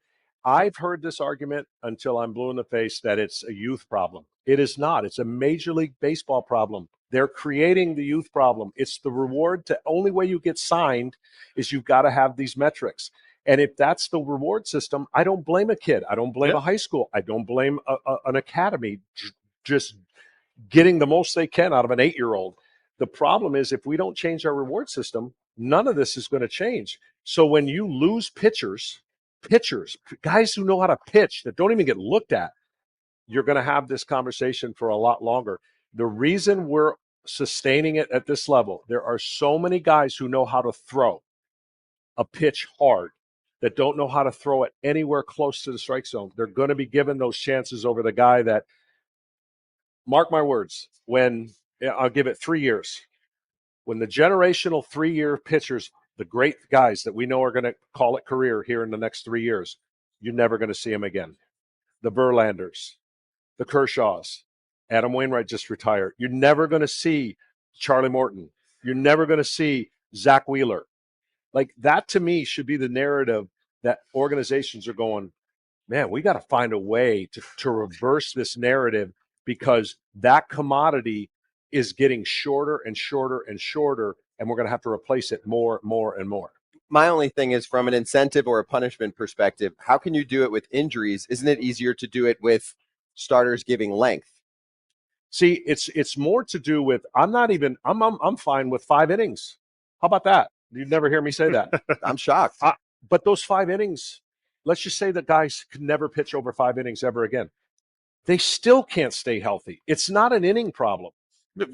Speaker 7: I've heard this argument until I'm blue in the face that it's a youth problem. It is not. It's a Major League Baseball problem. They're creating the youth problem. It's the reward. Only way you get signed is you've got to have these metrics. And if that's the reward system, I don't blame a kid. I don't blame a high school. I don't blame an academy just getting the most they can out of an 8-year-old. The problem is, if we don't change our reward system, none of this is going to change. So when you lose pitchers, guys who know how to pitch that don't even get looked at, you're going to have this conversation for a lot longer. The reason we're sustaining it at this level, there are so many guys who know how to throw a pitch hard that don't know how to throw it anywhere close to the strike zone. They're going to be given those chances over the guy that, mark my words, I'll give it 3 years. When the generational 3-year pitchers, the great guys that we know are going to call it career here in the next 3 years, you're never going to see them again. The Verlanders, the Kershaws, Adam Wainwright just retired. You're never going to see Charlie Morton. You're never going to see Zach Wheeler. Like, that to me should be the narrative that organizations are going, man, we got to find a way to reverse this narrative, because that commodity is getting shorter and shorter and shorter, and we're going to have to replace it more and more.
Speaker 2: My only thing is, from an incentive or a punishment perspective, how can you do it with injuries? Isn't it easier to do it with starters giving length?
Speaker 7: See, it's more to do with, I'm fine with 5 innings. How about that? You'd never hear me say that.
Speaker 2: I'm shocked.
Speaker 7: But those 5 innings, let's just say that guys could never pitch over 5 innings ever again. They still can't stay healthy. It's not an inning problem.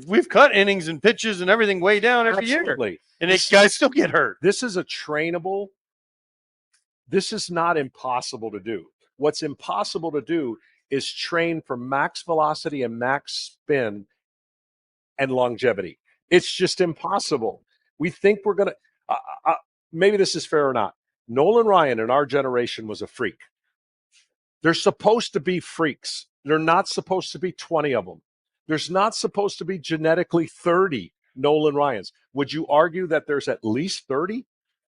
Speaker 4: We've cut innings and pitches and everything way down every year,
Speaker 7: Absolutely.
Speaker 4: and guys still get hurt.
Speaker 7: This is a trainable. This is not impossible to do. What's impossible to do is train for max velocity and max spin and longevity. It's just impossible. We think we're going to, maybe this is fair or not. Nolan Ryan in our generation was a freak. They're supposed to be freaks. They're not supposed to be 20 of them. There's not supposed to be genetically 30 Nolan Ryans. Would you argue that there's at least 30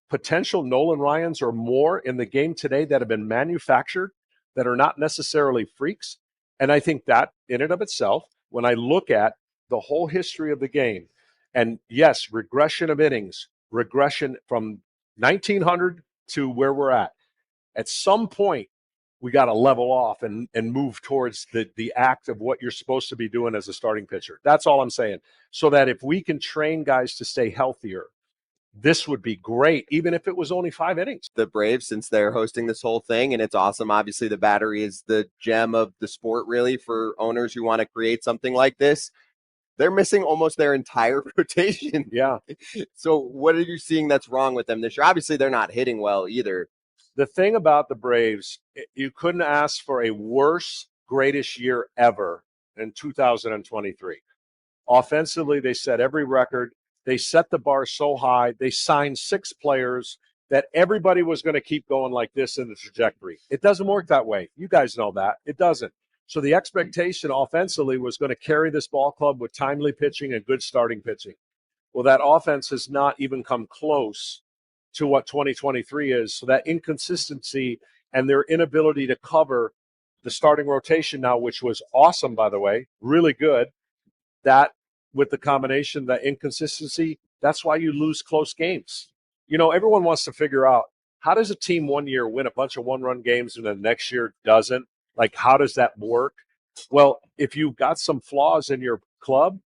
Speaker 7: potential Nolan Ryans or more in the game today that have been manufactured that are not necessarily freaks? And I think that in and of itself, when I look at the whole history of the game, and yes, regression of innings, regression from 1900 to where we're at some point, we got to level off and move towards the act of what you're supposed to be doing as a starting pitcher. That's all I'm saying. So that if we can train guys to stay healthier, this would be great, even if it was only 5 innings.
Speaker 2: The Braves, since they're hosting this whole thing, and it's awesome. Obviously, the Battery is the gem of the sport, really, for owners who want to create something like this. They're missing almost their entire rotation.
Speaker 7: Yeah.
Speaker 2: So what are you seeing that's wrong with them this year? Obviously, they're not hitting well either.
Speaker 7: The thing about the Braves, you couldn't ask for a worse, greatest year ever in 2023. Offensively, they set every record. They set the bar so high. They signed 6 players that everybody was going to keep going like this in the trajectory. It doesn't work that way. You guys know that. It doesn't. So the expectation offensively was going to carry this ball club with timely pitching and good starting pitching. Well, that offense has not even come close to what 2023 is. So that inconsistency and their inability to cover the starting rotation now, which was awesome, by the way, really good, that with the combination, the inconsistency, that's why you lose close games. You know, everyone wants to figure out, how does a team one year win a bunch of one-run games and the next year doesn't? Like, how does that work? Well, if you've got some flaws in your club,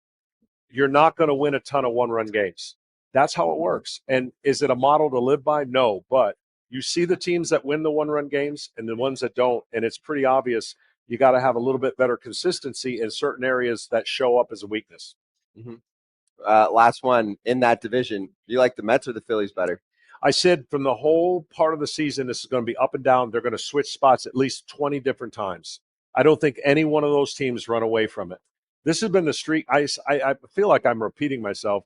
Speaker 7: you're not going to win a ton of one-run games. That's how it works. And is it a model to live by? No, but you see the teams that win the one-run games and the ones that don't, and it's pretty obvious you got to have a little bit better consistency in certain areas that show up as a weakness.
Speaker 2: Mm-hmm. Last one in that division. Do you like the Mets or the Phillies better?
Speaker 7: I said from the whole part of the season, this is going to be up and down. They're going to switch spots at least 20 different times. I don't think any one of those teams run away from it. This has been the streak. I feel like I'm repeating myself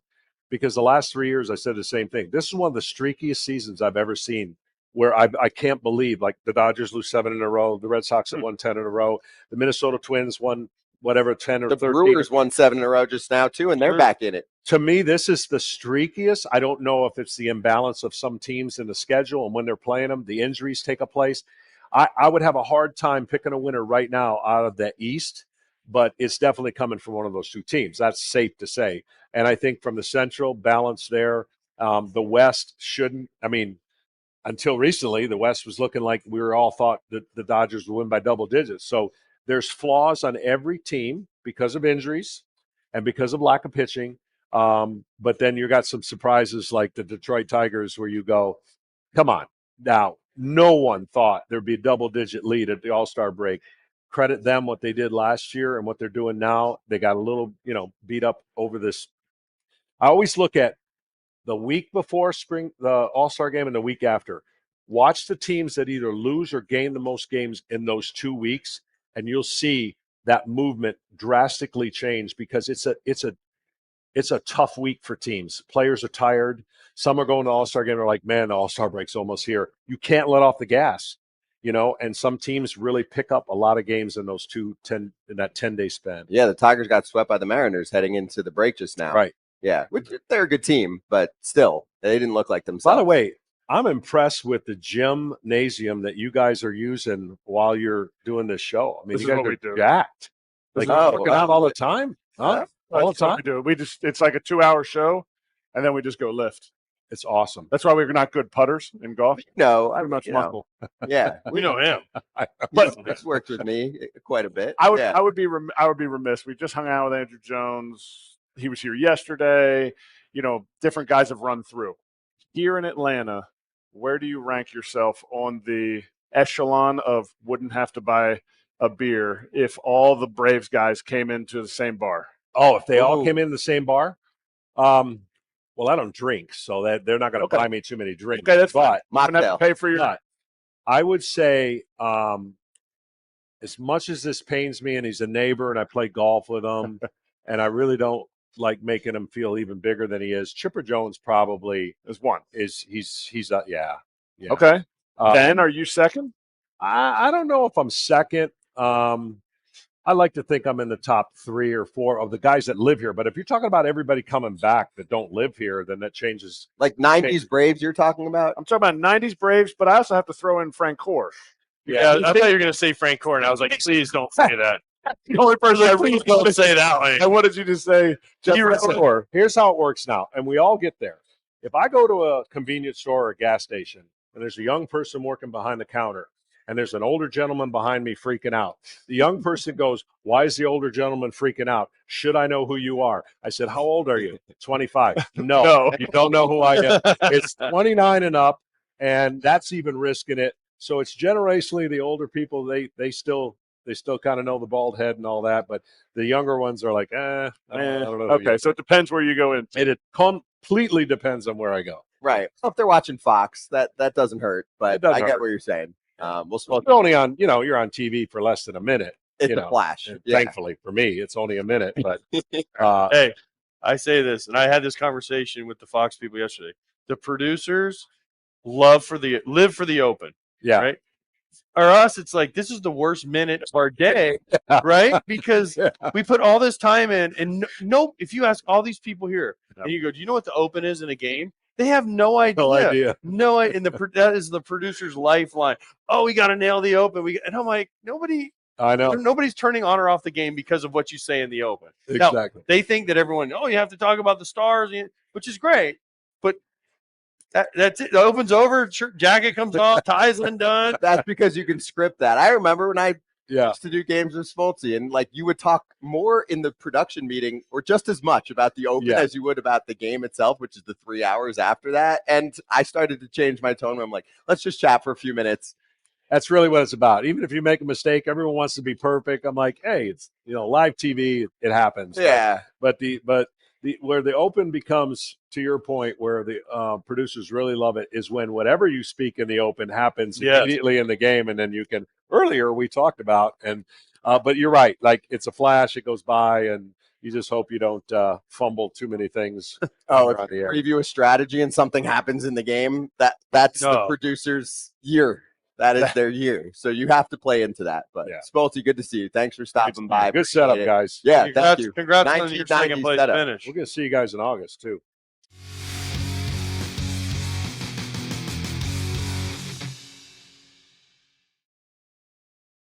Speaker 7: because the last 3 years I said the same thing. This is one of the streakiest seasons I've ever seen, where I can't believe, like, the Dodgers lose 7 in a row, the Red Sox have won 10 in a row, the Minnesota Twins won whatever 10 or 13.
Speaker 2: The Brewers won 7 in a row just now too, and they're back in it.
Speaker 7: To me, this is the streakiest. I don't know if it's the imbalance of some teams in the schedule and when they're playing them, the injuries take a place. I would have a hard time picking a winner right now out of the East, but it's definitely coming from one of those two teams. That's safe to say. And I think from the Central, balance there. The West shouldn't. I mean, until recently, the West was looking like we were all thought that the Dodgers would win by double digits. So there's flaws on every team because of injuries and because of lack of pitching. But then you got some surprises like the Detroit Tigers where you go, come on. Now, no one thought there'd be a double-digit lead at the All-Star break. Credit them what they did last year and what they're doing now. They got a little, beat up over this. I always look at the week before the All-Star game and the week after. Watch the teams that either lose or gain the most games in those 2 weeks, and you'll see that movement drastically change because it's a tough week for teams. Players are tired. Some are going to All-Star game and are like, man, the All-Star break's almost here. You can't let off the gas, and some teams really pick up a lot of games in those in that 10-day span.
Speaker 2: Yeah, the Tigers got swept by the Mariners heading into the break just now.
Speaker 7: Right.
Speaker 2: Yeah, they're a good team, but still, they didn't look like themselves.
Speaker 7: By the way, I'm impressed with the gymnasium that you guys are using while you're doing this show. I mean,
Speaker 5: This
Speaker 7: you
Speaker 5: is
Speaker 7: guys
Speaker 5: what
Speaker 7: are
Speaker 5: we do.
Speaker 7: jacked. Like, working out all the time, huh? All the
Speaker 5: That's what
Speaker 7: time.
Speaker 5: we do. It's like a 2-hour show, and then we just go lift.
Speaker 7: It's awesome.
Speaker 5: That's why we're not good putters in golf.
Speaker 2: No,
Speaker 5: Pretty much muscle.
Speaker 2: Yeah,
Speaker 4: We know him.
Speaker 2: but it's worked with me quite a bit.
Speaker 5: I would
Speaker 2: Yeah.
Speaker 5: I would be remiss. We just hung out with Andrew Jones. He was here yesterday. Different guys have run through. Here in Atlanta, where do you rank yourself on the echelon of wouldn't have to buy a beer if all the Braves guys came into the same bar?
Speaker 7: Oh, if they all
Speaker 2: Ooh.
Speaker 7: came in the same bar, well, I don't drink, so that they're not going to buy me too many drinks.
Speaker 8: Okay, that's fine.
Speaker 7: but
Speaker 8: I'm gonna have to pay for your.
Speaker 7: but I would say, as much as this pains me, and he's a neighbor, and I play golf with him, and I really don't like making him feel even bigger than he is. Chipper Jones probably
Speaker 8: There's one.
Speaker 7: he's yeah.
Speaker 8: Okay.
Speaker 7: Uh,
Speaker 8: Ben, are you second?
Speaker 7: I don't know if I'm second. I like to think I'm in the top 3 or 4 of the guys that live here. But if you're talking about everybody coming back that don't live here, then that changes.
Speaker 2: Like 90s Braves you're talking about?
Speaker 8: I'm talking about 90s Braves, but I also have to throw in Frank Core.
Speaker 4: Yeah, I thought you were going to say Frank Core, and I was like, please don't say that. The only person I really don't say that way.
Speaker 8: I wanted you to say Jeff Core.
Speaker 7: Here's how it works now, and we all get there. If I go to a convenience store or a gas station, and there's a young person working behind the counter, and there's an older gentleman behind me freaking out. The young person goes, "Why is the older gentleman freaking out? Should I know who you are?" I said, "How old are you?" 25. No, you don't know who I am. It's 29 and up, and that's even risking it. So it's generationally the older people, they still kind of know the bald head and all that, but the younger ones are like, I don't know.
Speaker 8: Okay, so it depends where you go in.
Speaker 7: It completely depends on where I go.
Speaker 2: Right. Well, if they're watching Fox, that doesn't hurt, but
Speaker 7: doesn't
Speaker 2: I get
Speaker 7: hurt.
Speaker 2: what you're saying.
Speaker 7: Well, it's only on, you're on TV for less than a minute.
Speaker 2: It's a flash. Yeah.
Speaker 7: Thankfully for me, it's only a minute, but
Speaker 4: Hey, I say this, and I had this conversation with the Fox people yesterday. The producers live for the open.
Speaker 7: yeah.
Speaker 4: Right. Or us, it's like this is the worst minute of our day, right? Because we put all this time in, and if you ask all these people here, and you go, "Do you know what the open is in a game?" They have no idea.
Speaker 7: No idea.
Speaker 4: No, and that is the producer's lifeline. Oh, we got to nail the open. And I'm like,
Speaker 7: I know.
Speaker 4: nobody's turning on or off the game because of what you say in the open.
Speaker 7: Exactly.
Speaker 4: Now, they think that everyone, you have to talk about the stars, which is great, but that's it. The open's over. Jacket comes off. Tie's undone.
Speaker 2: That's because you can script that. I remember when I
Speaker 7: Yeah.
Speaker 2: used to do games with Smoltz, and like you would talk more in the production meeting or just as much about the open as you would about the game itself, which is the 3 hours after that. And I started to change my tone. I'm like, let's just chat for a few minutes.
Speaker 7: That's really what it's about. Even if you make a mistake, everyone wants to be perfect. I'm like, hey, it's live TV, it happens.
Speaker 2: Yeah.
Speaker 7: But where the open becomes, to your point, where the producers really love it is when whatever you speak in the open happens immediately in the game, and then you can. Earlier we talked about, and but you're right. Like it's a flash, it goes by, and you just hope you don't fumble too many things.
Speaker 2: If
Speaker 7: on the air.
Speaker 2: preview a strategy and something happens in the game, that's the producer's year. That is their year. So you have to play into that. But Smoltz, good to see you. Thanks for stopping by.
Speaker 7: Good setup, guys.
Speaker 2: Yeah, thank you.
Speaker 4: Congrats on your second place
Speaker 2: setup.
Speaker 4: finish.
Speaker 7: We're going to see you guys in August, too.